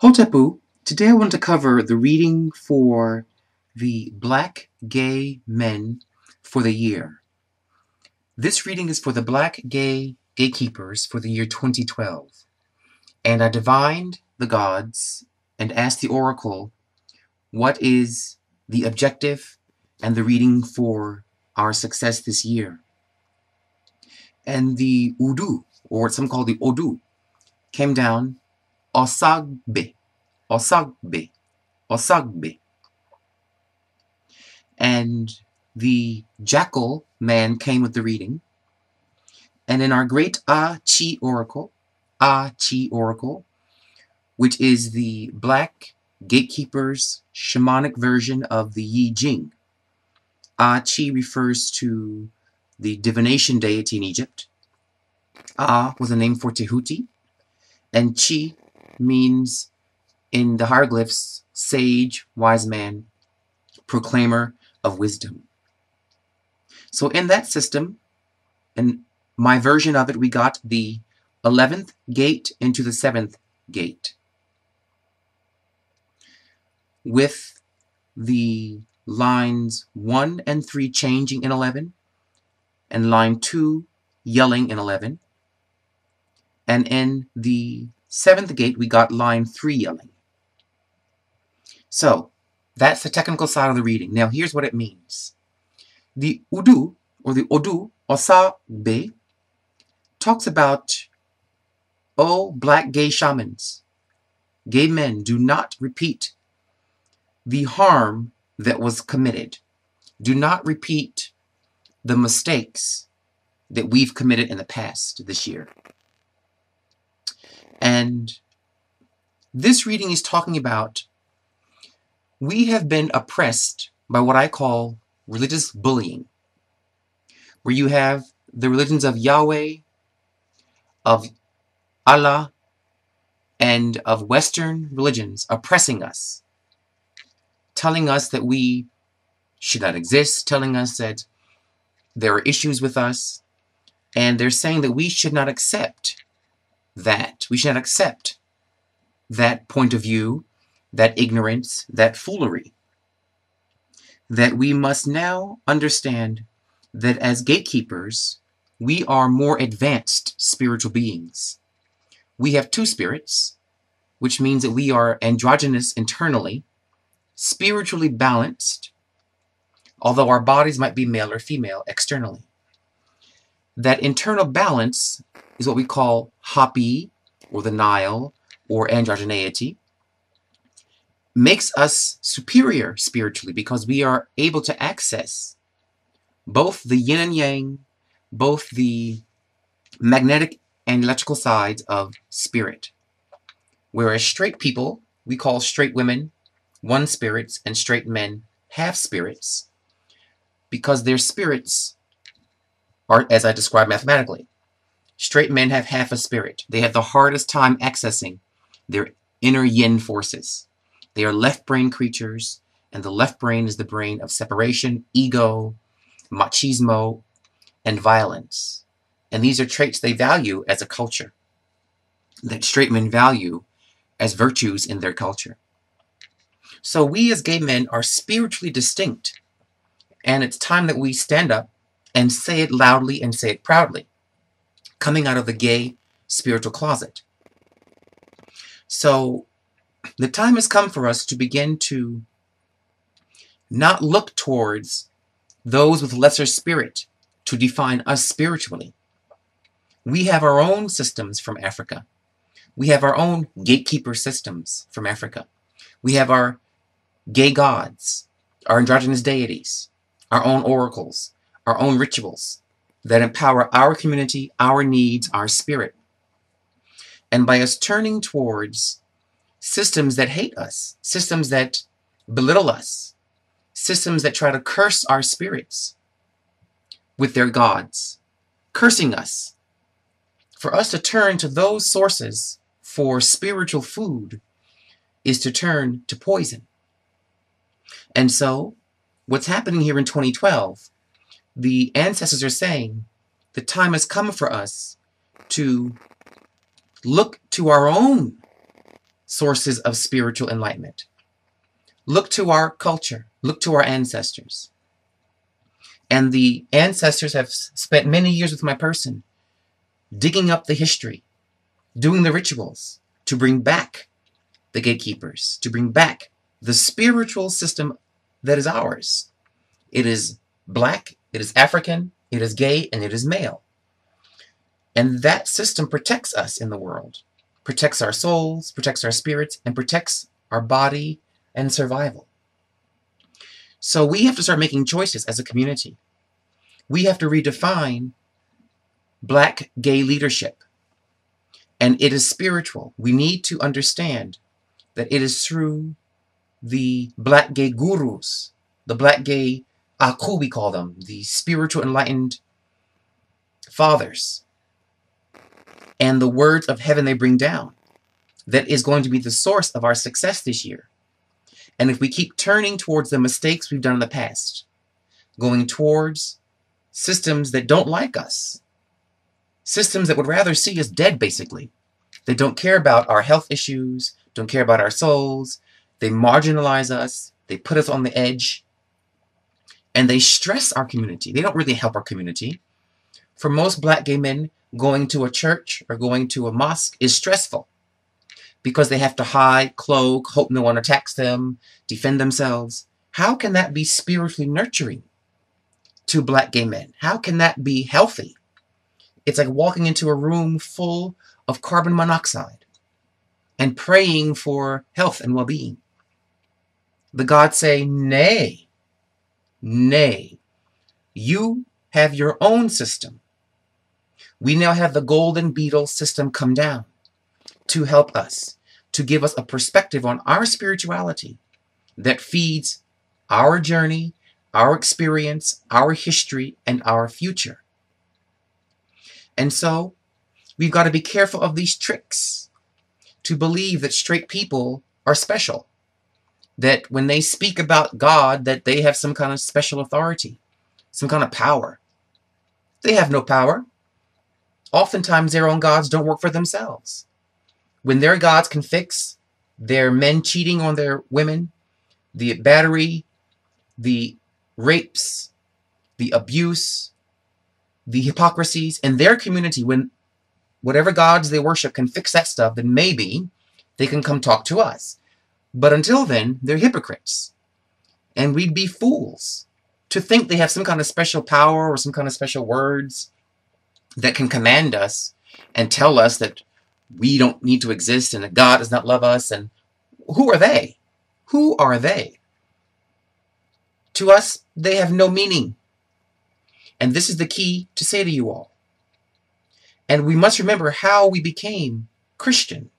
Hotepu, today I want to cover the reading for the Black Gay Men for the year. This reading is for the Black Gay Gatekeepers for the year 2012. And I divined the gods and asked the Oracle, what is the objective and the reading for our success this year? And the Udu, or what some call the Odu, came down OSA-GBE. OSA-GBE. OSA-GBE. And the jackal man came with the reading. And in our great Tchi Oracle, Tchi Oracle, which is the Black Gatekeepers shamanic version of the Yi Jing. Tchi refers to the divination deity in Egypt. Was a name for Tehuti. And Tchi means, in the hieroglyphs, sage, wise man, proclaimer of wisdom. So in that system, in my version of it, we got the 11th gate into the 7th gate, with the lines 1 and 3 changing in 11, and line 2 yelling in 11. And in the 7th gate, we got line 3 yelling. So that's the technical side of the reading. Now here's what it means. The Udu, or the Odu, OSA-GBE, talks about, oh, black gay shamans, gay men, do not repeat the harm that was committed. Do not repeat the mistakes that we've committed in the past this year. And this reading is talking about, we have been oppressed by what I call religious bullying, where you have the religions of Yahweh, of Allah, and of Western religions oppressing us, telling us that we should not exist, telling us that there are issues with us, and they're saying that we should not accept that. We should not accept that point of view, that ignorance, that foolery. That we must now understand that as gatekeepers, we are more advanced spiritual beings. We have two spirits, which means that we are androgynous internally, spiritually balanced, although our bodies might be male or female externally. That internal balance is what we call Hapi, or the Nile, or androgeneity, makes us superior spiritually because we are able to access both the yin and yang, both the magnetic and electrical sides of spirit. Whereas straight people, we call straight women one spirits and straight men half spirits, because their spirits are, as I described mathematically, straight men have half a spirit. They have the hardest time accessing their inner yin forces. They are left brain creatures, and the left brain is the brain of separation, ego, machismo, and violence. And these are traits they value as a culture, that straight men value as virtues in their culture. So we as gay men are spiritually distinct, and it's time that we stand up and say it loudly and say it proudly, coming out of the gay spiritual closet. So the time has come for us to begin to not look towards those with lesser spirit to define us spiritually. We have our own systems from Africa. We have our own gatekeeper systems from Africa. We have our gay gods, our androgynous deities, our own oracles, our own rituals that empower our community, our needs, our spirit. And by us turning towards systems that hate us, systems that belittle us, systems that try to curse our spirits with their gods, cursing us, for us to turn to those sources for spiritual food is to turn to poison. And so, what's happening here in 2012, the ancestors are saying the time has come for us to look to our own sources of spiritual enlightenment. Look to our culture. Look to our ancestors. And the ancestors have spent many years with my person, digging up the history, doing the rituals to bring back the gatekeepers, to bring back the spiritual system that is ours. It is black, it is African, it is gay, and it is male. And that system protects us in the world, protects our souls, protects our spirits, and protects our body and survival. So we have to start making choices as a community. We have to redefine black gay leadership. And it is spiritual. We need to understand that it is through the black gay gurus, the black gay aku, we call them, the spiritual enlightened fathers, and the words of heaven they bring down, that is going to be the source of our success this year. And if we keep turning towards the mistakes we've done in the past, going towards systems that don't like us, systems that would rather see us dead, basically, they don't care about our health issues, don't care about our souls, they marginalize us, they put us on the edge, and they stress our community. They don't really help our community. For most black gay men, going to a church or going to a mosque is stressful because they have to hide, cloak, hope no one attacks them, defend themselves. How can that be spiritually nurturing to black gay men? How can that be healthy? It's like walking into a room full of carbon monoxide and praying for health and well-being. The gods say, nay, nay, you have your own system. We now have the golden beetle system come down to help us, to give us a perspective on our spirituality that feeds our journey, our experience, our history, and our future. And so, we've got to be careful of these tricks to believe that straight people are special, that when they speak about God, that they have some kind of special authority, some kind of power. They have no power. Oftentimes, their own gods don't work for themselves. When their gods can fix their men cheating on their women, the battery, the rapes, the abuse, the hypocrisies in their community, when whatever gods they worship can fix that stuff, then maybe they can come talk to us. But until then, they're hypocrites. And we'd be fools to think they have some kind of special power or some kind of special words that can command us and tell us that we don't need to exist and that God does not love us. And who are they? Who are they? To us, they have no meaning. And this is the key to say to you all. And we must remember how we became Christian,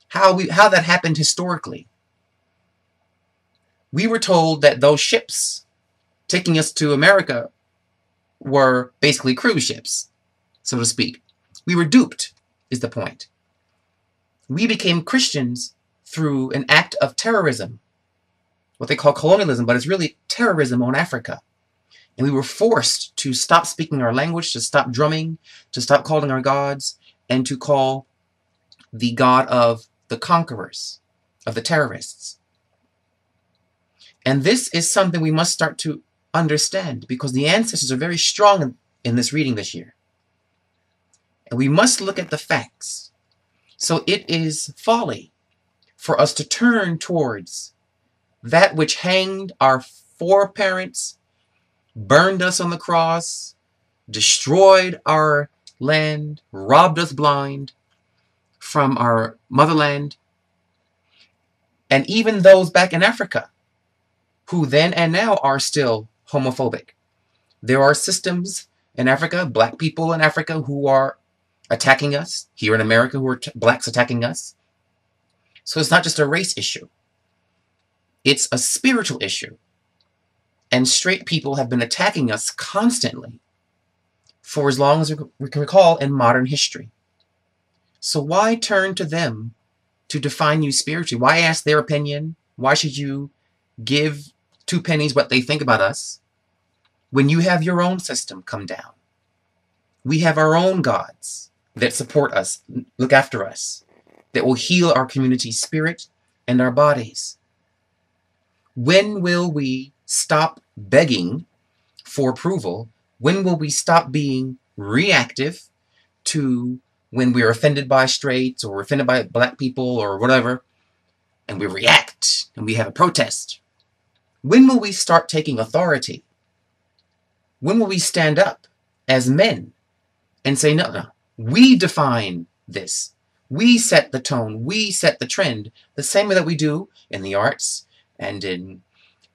how that happened historically. We were told that those ships taking us to America were basically cruise ships, so to speak. We were duped, is the point. We became Christians through an act of terrorism, what they call colonialism, but it's really terrorism on Africa. And we were forced to stop speaking our language, to stop drumming, to stop calling our gods, and to call the God of the conquerors, of the terrorists. And this is something we must start to understand, because the ancestors are very strong in this reading this year. And we must look at the facts. So it is folly for us to turn towards that which hanged our foreparents, burned us on the cross, destroyed our land, robbed us blind from our motherland, and even those back in Africa who then and now are still homophobic. There are systems in Africa, black people in Africa, who are attacking us. Here in America, who are blacks attacking us. So it's not just a race issue. It's a spiritual issue. And straight people have been attacking us constantly for as long as we can recall in modern history. So why turn to them to define you spiritually? Why ask their opinion? Why should you give 2 pennies what they think about us when you have your own system come down? We have our own gods that support us, look after us, that will heal our community's spirit and our bodies? When will we stop begging for approval? When will we stop being reactive to when we're offended by straights or offended by black people or whatever, and we react and we have a protest? When will we start taking authority? When will we stand up as men and say, no, no, we define this. We set the tone. We set the trend. The same way that we do in the arts and in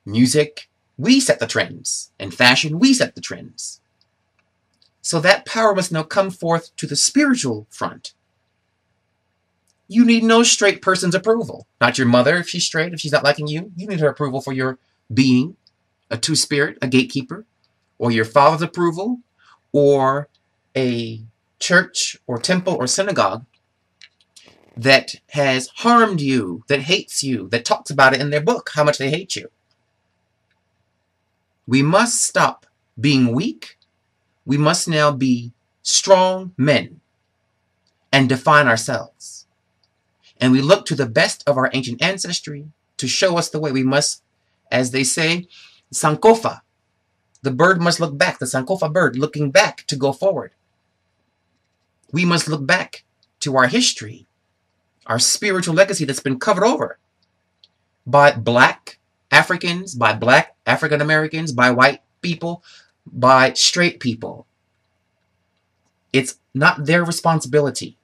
music. We set the trends. In fashion, we set the trends. So that power must now come forth to the spiritual front. You need no straight person's approval. Not your mother if she's straight, if she's not liking you. You need her approval for your being, a two-spirit, a gatekeeper, or your father's approval, or a church or temple or synagogue that has harmed you, that hates you, that talks about it in their book, how much they hate you. We must stop being weak. We must now be strong men and define ourselves. And we look to the best of our ancient ancestry to show us the way. We must, as they say, Sankofa. The bird must look back, the Sankofa bird, looking back to go forward. We must look back to our history, our spiritual legacy that's been covered over by black Africans, by black African Americans, by white people, by straight people. It's not their responsibility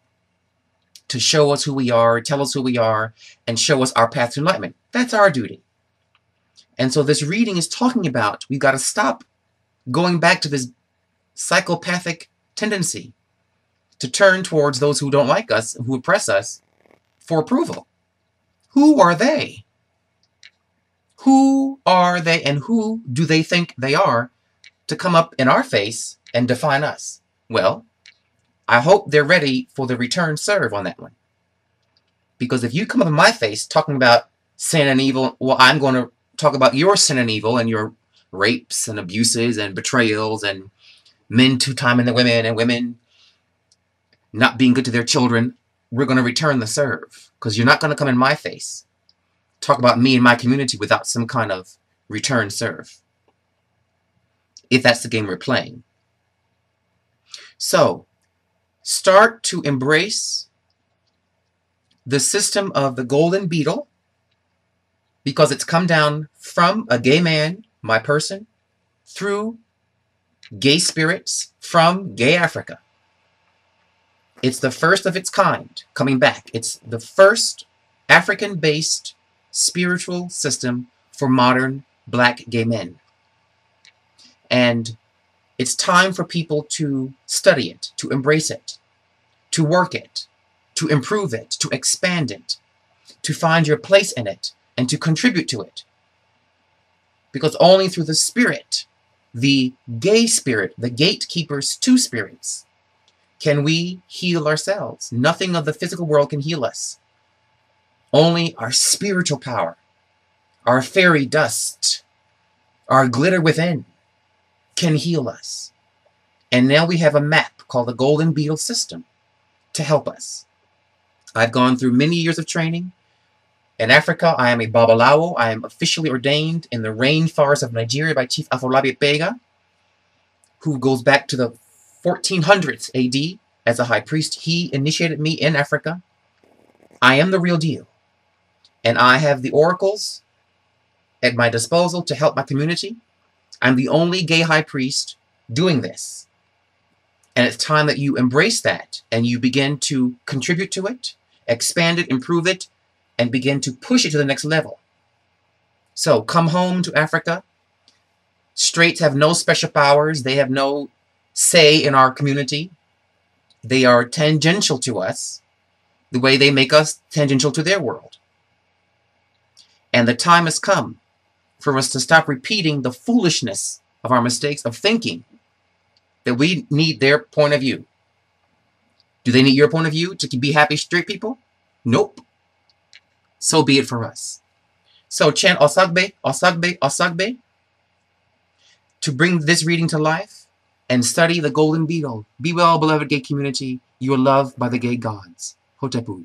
to show us who we are, tell us who we are, and show us our path to enlightenment. That's our duty. And so this reading is talking about we've got to stop going back to this psychopathic tendency to turn towards those who don't like us, who oppress us, for approval. Who are they? Who are they and who do they think they are to come up in our face and define us? Well, I hope they're ready for the return serve on that one. Because if you come up in my face talking about sin and evil, well, I'm going to talk about your sin and evil and your rapes and abuses and betrayals and men two-timing the women and women not being good to their children. We're going to return the serve because you're not going to come in my face talk about me and my community without some kind of return serve, if that's the game we're playing. So start to embrace the system of the golden beetle, because it's come down from a gay man, my person, through gay spirits from gay Africa. It's the first of its kind coming back. It's the first African-based spiritual system for modern black gay men. And it's time for people to study it, to embrace it, to work it, to improve it, to expand it, to find your place in it, and to contribute to it. Because only through the spirit, the gay spirit, the gatekeeper's two spirits, can we heal ourselves. Nothing of the physical world can heal us. Only our spiritual power, our fairy dust, our glitter within can heal us. And now we have a map called the Golden Beetle System to help us. I've gone through many years of training. In Africa, I am a Babalawo. I am officially ordained in the rainforest of Nigeria by Chief Afolabi Pega, who goes back to the 1400s AD as a high priest. He initiated me in Africa. I am the real deal. And I have the oracles at my disposal to help my community. I'm the only gay high priest doing this. And it's time that you embrace that and you begin to contribute to it, expand it, improve it, and begin to push it to the next level. So come home to Africa. Straights have no special powers. They have no say in our community. They are tangential to us the way they make us tangential to their world. And the time has come for us to stop repeating the foolishness of our mistakes of thinking that we need their point of view. Do they need your point of view to be happy straight people? Nope. So be it for us. So chant OSA-GBE, OSA-GBE, OSA-GBE to bring this reading to life and study the golden beetle. Be well, beloved gay community. You are loved by the gay gods. Hotepu.